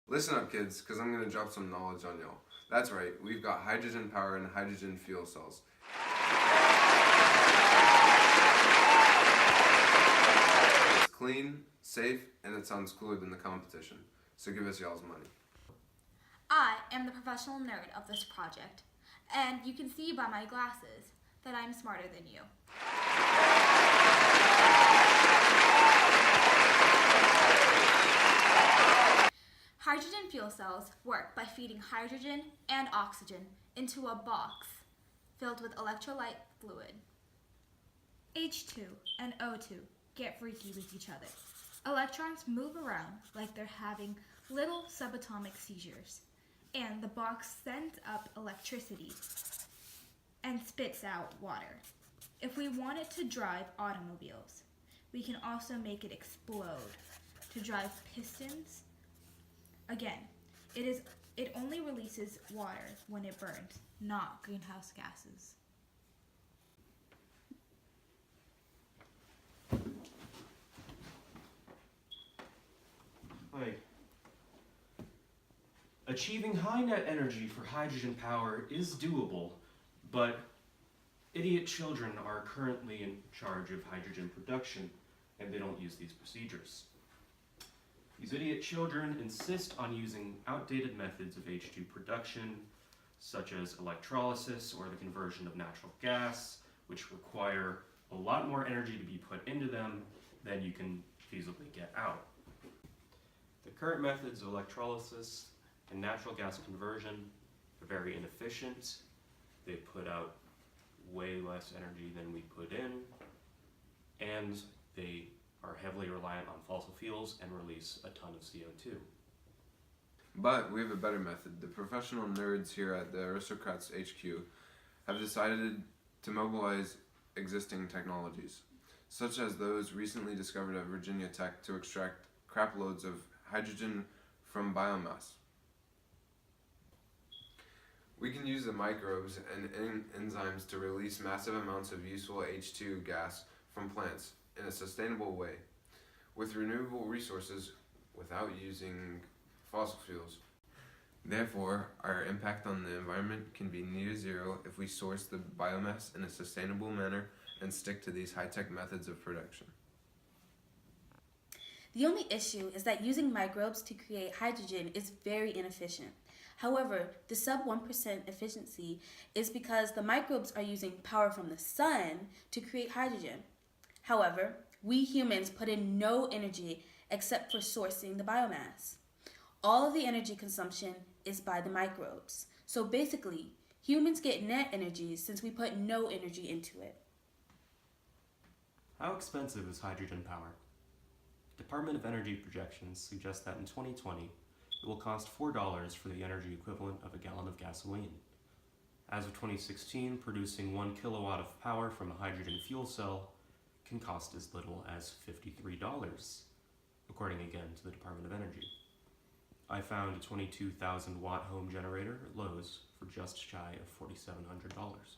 Listen up, kids, because I'm going to drop some knowledge on y'all. That's right, we've got hydrogen power and hydrogen fuel cells. It's clean, safe, and it sounds cooler than the competition. So give us y'all's money. I am the professional nerd of this project, and you can see by my glasses that I'm smarter than you. Hydrogen fuel cells work by feeding hydrogen and oxygen into a box filled with electrolyte fluid. H2 and O2 get freaky with each other. Electrons move around like they're having little subatomic seizures, and the box sends up electricity and spits out water. If we want it to drive automobiles, we can also make it explode to drive pistons. Again, it only releases water when it burns, not greenhouse gases. Wait. Achieving high net energy for hydrogen power is doable, but idiot children are currently in charge of hydrogen production, and they don't use these procedures. These idiot children insist on using outdated methods of H2 production, such as electrolysis or the conversion of natural gas, which require a lot more energy to be put into them than you can feasibly get out. The current methods of electrolysis and natural gas conversion are very inefficient. They put out way less energy than we put in, and they are heavily reliant on fossil fuels and release a ton of CO2. But we have a better method. The professional nerds here at the Aristocrats HQ have decided to mobilize existing technologies, such as those recently discovered at Virginia Tech to extract crap loads of hydrogen from biomass. We can use the microbes and enzymes to release massive amounts of useful H2 gas from plants in a sustainable way, with renewable resources without using fossil fuels. Therefore, our impact on the environment can be near zero if we source the biomass in a sustainable manner and stick to these high-tech methods of production. The only issue is that using microbes to create hydrogen is very inefficient. However, the sub 1% efficiency is because the microbes are using power from the sun to create hydrogen. However, we humans put in no energy except for sourcing the biomass. All of the energy consumption is by the microbes. So basically, humans get net energy since we put no energy into it. How expensive is hydrogen power? Department of Energy projections suggest that in 2020, it will cost $4 for the energy equivalent of a gallon of gasoline. As of 2016, producing 1 kilowatt of power from a hydrogen fuel cell can cost as little as $53, according again to the Department of Energy. I found a 22,000 watt home generator at Lowe's for just shy of $4,700.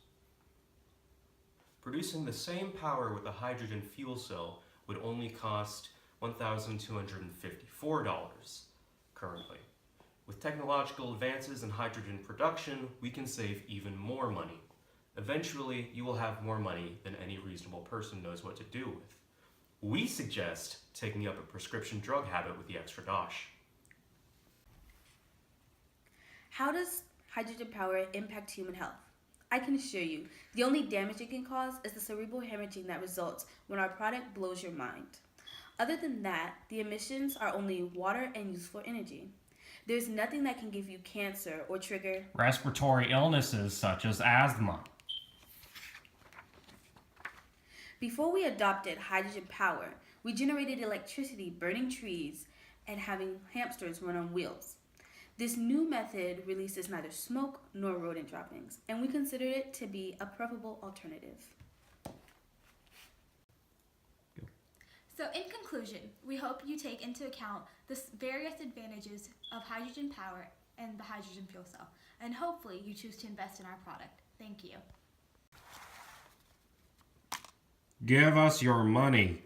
Producing the same power with a hydrogen fuel cell would only cost $1,254 currently. With technological advances in hydrogen production, we can save even more money. Eventually, you will have more money than any reasonable person knows what to do with. We suggest taking up a prescription drug habit with the extra dosh. How does hydrogen power impact human health? I can assure you, the only damage it can cause is the cerebral hemorrhaging that results when our product blows your mind. Other than that, the emissions are only water and useful energy. There's nothing that can give you cancer or trigger respiratory illnesses such as asthma. Before we adopted hydrogen power, we generated electricity burning trees and having hamsters run on wheels. This new method releases neither smoke nor rodent droppings, and we consider it to be a preferable alternative. So in conclusion, we hope you take into account the various advantages of hydrogen power and the hydrogen fuel cell, and hopefully you choose to invest in our product. Thank you. Give us your money.